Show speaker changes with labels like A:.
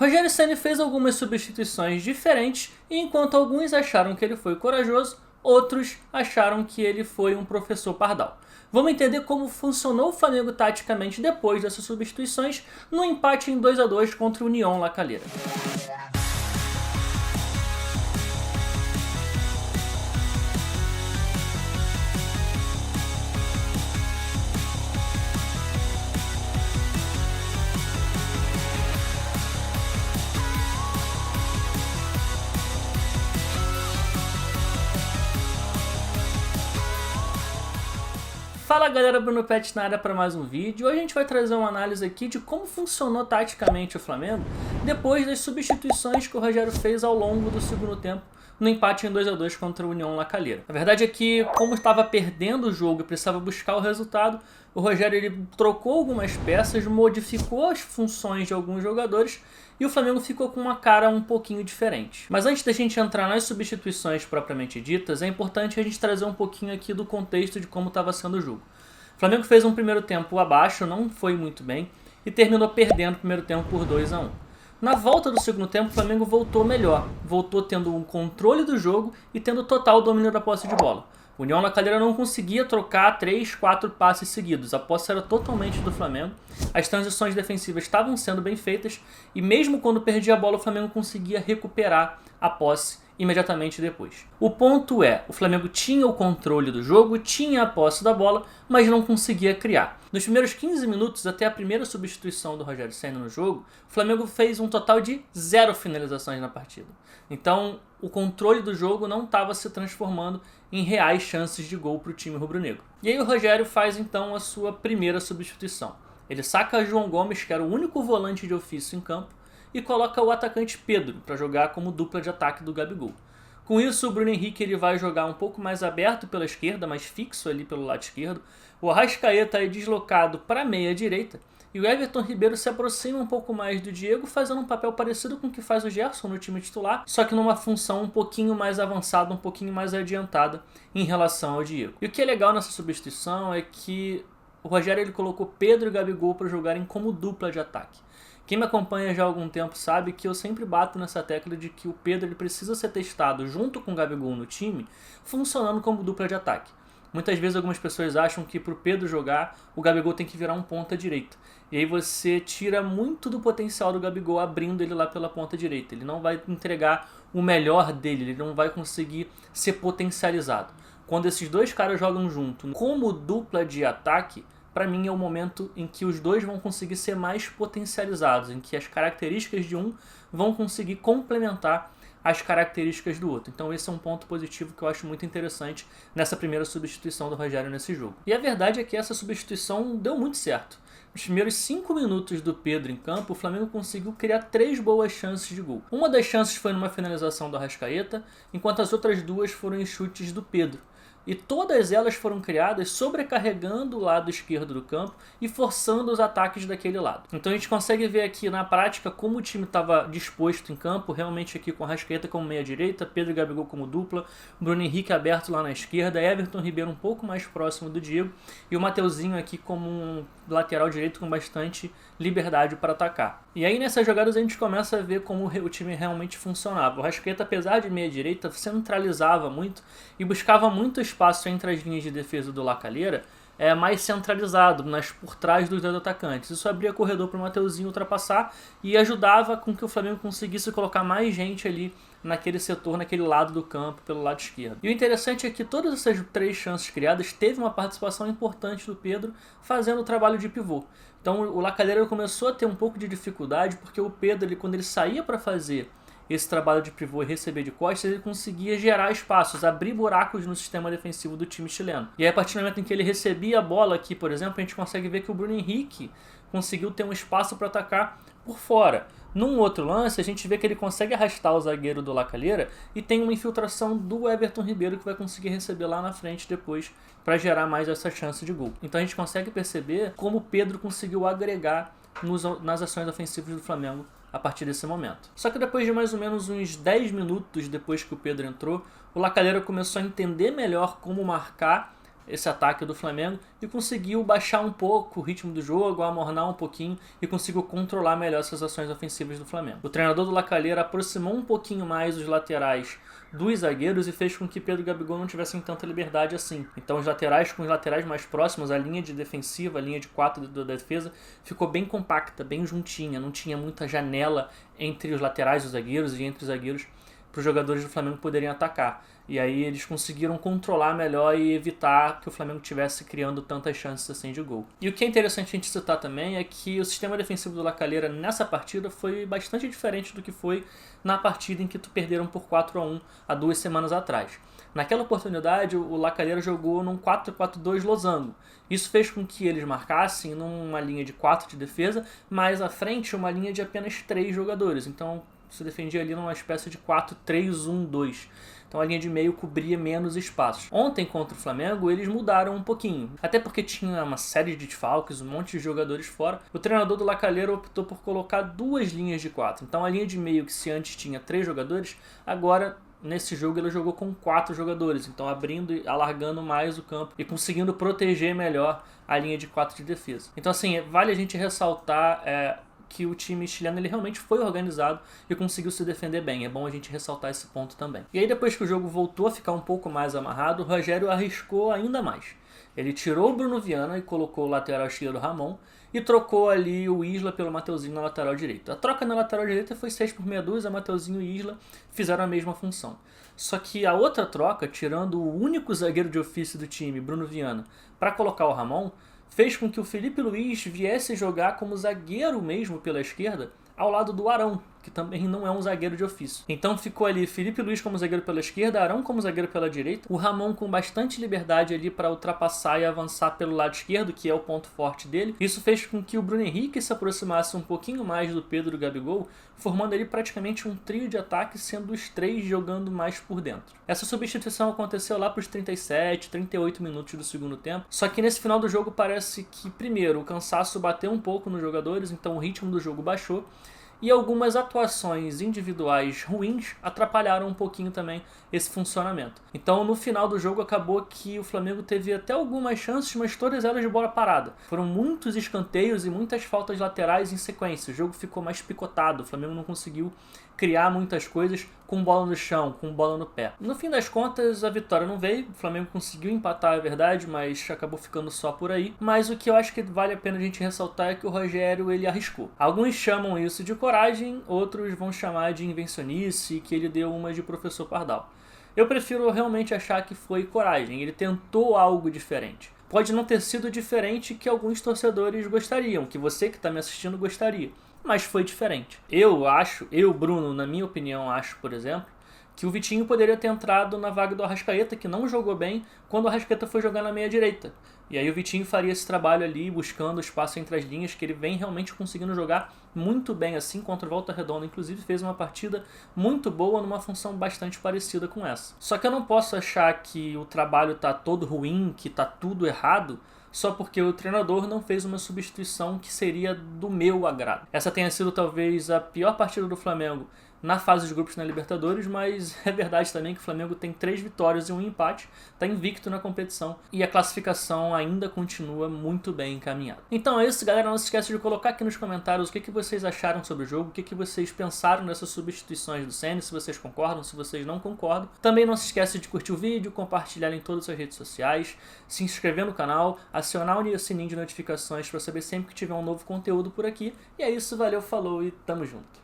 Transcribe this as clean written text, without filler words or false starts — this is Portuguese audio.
A: Rogério Ceni fez algumas substituições diferentes e enquanto alguns acharam que ele foi corajoso, outros acharam que ele foi um professor pardal. Vamos entender como funcionou o Flamengo taticamente depois dessas substituições no empate em 2-2 contra o União La Calera. Fala galera, Bruno Pet na área para mais um vídeo. Hoje a gente vai trazer uma análise aqui de como funcionou taticamente o Flamengo depois das substituições que o Rogério fez ao longo do segundo tempo no empate em 2-2 contra o União La Calera. A verdade é que, como estava perdendo o jogo e precisava buscar o resultado, o Rogério ele trocou algumas peças, modificou as funções de alguns jogadores e o Flamengo ficou com uma cara um pouquinho diferente. Mas antes da gente entrar nas substituições propriamente ditas, é importante a gente trazer um pouquinho aqui do contexto de como estava sendo o jogo. O Flamengo fez um primeiro tempo abaixo, não foi muito bem, e terminou perdendo o primeiro tempo por 2-1. Na volta do segundo tempo, o Flamengo voltou melhor, voltou tendo um controle do jogo e tendo total domínio da posse de bola. O União La Calera não conseguia trocar 3, 4 passes seguidos, a posse era totalmente do Flamengo, as transições defensivas estavam sendo bem feitas e mesmo quando perdia a bola o Flamengo conseguia recuperar a posse imediatamente depois. O ponto é, o Flamengo tinha o controle do jogo, tinha a posse da bola, mas não conseguia criar. Nos primeiros 15 minutos, até a primeira substituição do Rogério Ceni no jogo, o Flamengo fez um total de 0 finalizações na partida. Então, o controle do jogo não estava se transformando em reais chances de gol para o time rubro-negro. E aí o Rogério faz então a sua primeira substituição. Ele saca João Gomes, que era o único volante de ofício em campo, e coloca o atacante Pedro para jogar como dupla de ataque do Gabigol. Com isso, o Bruno Henrique ele vai jogar um pouco mais aberto pela esquerda, mais fixo ali pelo lado esquerdo. O Arrascaeta é deslocado para a meia direita e o Everton Ribeiro se aproxima um pouco mais do Diego, fazendo um papel parecido com o que faz o Gerson no time titular, só que numa função um pouquinho mais avançada, um pouquinho mais adiantada em relação ao Diego. E o que é legal nessa substituição é que o Rogério ele colocou Pedro e Gabigol para jogarem como dupla de ataque. Quem me acompanha já há algum tempo sabe que eu sempre bato nessa tecla de que o Pedro ele precisa ser testado junto com o Gabigol no time, funcionando como dupla de ataque. Muitas vezes algumas pessoas acham que para o Pedro jogar, o Gabigol tem que virar um ponta direita. E aí você tira muito do potencial do Gabigol abrindo ele lá pela ponta direita. Ele não vai entregar o melhor dele, ele não vai conseguir ser potencializado. Quando esses dois caras jogam junto como dupla de ataque, para mim é o momento em que os dois vão conseguir ser mais potencializados, em que as características de um vão conseguir complementar as características do outro. Então esse é um ponto positivo que eu acho muito interessante nessa primeira substituição do Rogério nesse jogo. E a verdade é que essa substituição deu muito certo. Nos primeiros 5 minutos do Pedro em campo, o Flamengo conseguiu criar 3 boas chances de gol. Uma das chances foi numa finalização do Arrascaeta, enquanto as outras 2 foram em chutes do Pedro. E todas elas foram criadas sobrecarregando o lado esquerdo do campo e forçando os ataques daquele lado. Então a gente consegue ver aqui na prática como o time estava disposto em campo, realmente aqui com a Arrascaeta como meia direita, Pedro e Gabigol como dupla, Bruno Henrique aberto lá na esquerda, Everton Ribeiro um pouco mais próximo do Diego e o Mateuzinho aqui como um lateral direito com bastante liberdade para atacar. E aí nessas jogadas a gente começa a ver como o time realmente funcionava. O Arrascaeta, apesar de meia direita, centralizava muito e buscava muito espaço entre as linhas de defesa do La Calera, mais centralizado, por trás dos dois atacantes. Isso abria corredor para o Mateuzinho ultrapassar e ajudava com que o Flamengo conseguisse colocar mais gente ali naquele setor, naquele lado do campo, pelo lado esquerdo. E o interessante é que todas essas 3 chances criadas teve uma participação importante do Pedro fazendo o trabalho de pivô. Então o La Calera começou a ter um pouco de dificuldade porque o Pedro, quando ele saía para fazer esse trabalho de pivô e receber de costas, ele conseguia gerar espaços, abrir buracos no sistema defensivo do time chileno. E aí, a partir do momento em que ele recebia a bola aqui, por exemplo, a gente consegue ver que o Bruno Henrique conseguiu ter um espaço para atacar por fora. Num outro lance, a gente vê que ele consegue arrastar o zagueiro do La Calera e tem uma infiltração do Everton Ribeiro que vai conseguir receber lá na frente depois para gerar mais essa chance de gol. Então a gente consegue perceber como o Pedro conseguiu agregar nas ações ofensivas do Flamengo a partir desse momento. Só que depois de mais ou menos uns 10 minutos depois que o Pedro entrou, o La Calera começou a entender melhor como marcar esse ataque do Flamengo e conseguiu baixar um pouco o ritmo do jogo, amornar um pouquinho e conseguiu controlar melhor essas ações ofensivas do Flamengo. O treinador do La Calera aproximou um pouquinho mais os laterais dos zagueiros e fez com que Pedro e Gabigol não tivessem tanta liberdade assim. Então os laterais com os laterais mais próximos, a linha de defensiva, a linha de 4 da defesa, ficou bem compacta, bem juntinha, não tinha muita janela entre os laterais dos zagueiros e entre os zagueiros para os jogadores do Flamengo poderem atacar. E aí eles conseguiram controlar melhor e evitar que o Flamengo estivesse criando tantas chances assim de gol. E o que é interessante a gente citar também é que o sistema defensivo do La Calera nessa partida foi bastante diferente do que foi na partida em que perderam por 4-1 há 2 semanas atrás. Naquela oportunidade, o La Calera jogou num 4-4-2 losango. Isso fez com que eles marcassem numa linha de 4 de defesa, mas à frente uma linha de apenas 3 jogadores. Então se defendia ali numa espécie de 4-3-1-2. Então a linha de meio cobria menos espaços. Ontem contra o Flamengo eles mudaram um pouquinho. Até porque tinha uma série de desfalques, um monte de jogadores fora. O treinador do La Calera optou por colocar 2 linhas de 4. Então a linha de meio que se antes tinha 3 jogadores, agora nesse jogo ele jogou com 4 jogadores. Então abrindo e alargando mais o campo e conseguindo proteger melhor a linha de 4 de defesa. Então assim, vale a gente ressaltar que o time chileno ele realmente foi organizado e conseguiu se defender bem. É bom a gente ressaltar esse ponto também. E aí depois que o jogo voltou a ficar um pouco mais amarrado, o Rogério arriscou ainda mais. Ele tirou o Bruno Viana e colocou o lateral esquerdo Ramon e trocou ali o Isla pelo Mateuzinho na lateral direita. A troca na lateral direita foi 6 por meia dúzia, Mateuzinho e Isla fizeram a mesma função. Só que a outra troca, tirando o único zagueiro de ofício do time, Bruno Viana, para colocar o Ramon, fez com que o Felipe Luiz viesse jogar como zagueiro mesmo pela esquerda, ao lado do Arão, que também não é um zagueiro de ofício. Então ficou ali Felipe Luiz como zagueiro pela esquerda, Arão como zagueiro pela direita, o Ramon com bastante liberdade ali para ultrapassar e avançar pelo lado esquerdo, que é o ponto forte dele. Isso fez com que o Bruno Henrique se aproximasse um pouquinho mais do Pedro e do Gabigol, formando ali praticamente um trio de ataque, sendo os 3 jogando mais por dentro. Essa substituição aconteceu lá para os 37, 38 minutos do segundo tempo, só que nesse final do jogo parece que, primeiro, o cansaço bateu um pouco nos jogadores, então o ritmo do jogo baixou, e algumas atuações individuais ruins atrapalharam um pouquinho também esse funcionamento. Então no final do jogo acabou que o Flamengo teve até algumas chances, mas todas elas de bola parada. Foram muitos escanteios e muitas faltas laterais em sequência. O jogo ficou mais picotado, o Flamengo não conseguiu criar muitas coisas com bola no chão, com bola no pé. No fim das contas, a vitória não veio, o Flamengo conseguiu empatar, é verdade, mas acabou ficando só por aí. Mas o que eu acho que vale a pena a gente ressaltar é que o Rogério, ele arriscou. Alguns chamam isso de coragem, outros vão chamar de invencionice, que ele deu uma de professor Pardal. Eu prefiro realmente achar que foi coragem, ele tentou algo diferente. Pode não ter sido diferente que alguns torcedores gostariam, que você que está me assistindo gostaria, mas foi diferente. Eu, Bruno, na minha opinião, acho, por exemplo, que o Vitinho poderia ter entrado na vaga do Arrascaeta, que não jogou bem quando o Arrascaeta foi jogar na meia direita. E aí o Vitinho faria esse trabalho ali, buscando espaço entre as linhas, que ele vem realmente conseguindo jogar muito bem assim contra o Volta Redonda. Inclusive fez uma partida muito boa numa função bastante parecida com essa. Só que eu não posso achar que o trabalho tá todo ruim, que tá tudo errado, só porque o treinador não fez uma substituição que seria do meu agrado. Essa tenha sido talvez a pior partida do Flamengo na fase de grupos na Libertadores, mas é verdade também que o Flamengo tem 3 vitórias e 1 empate, está invicto na competição e a classificação ainda continua muito bem encaminhada. Então é isso, galera, não se esqueça de colocar aqui nos comentários o que vocês acharam sobre o jogo, o que vocês pensaram dessas substituições do Ceni, se vocês concordam, se vocês não concordam. Também não se esqueça de curtir o vídeo, compartilhar em todas as redes sociais, se inscrever no canal, acionar o sininho de notificações para saber sempre que tiver um novo conteúdo por aqui. E é isso, valeu, falou e tamo junto.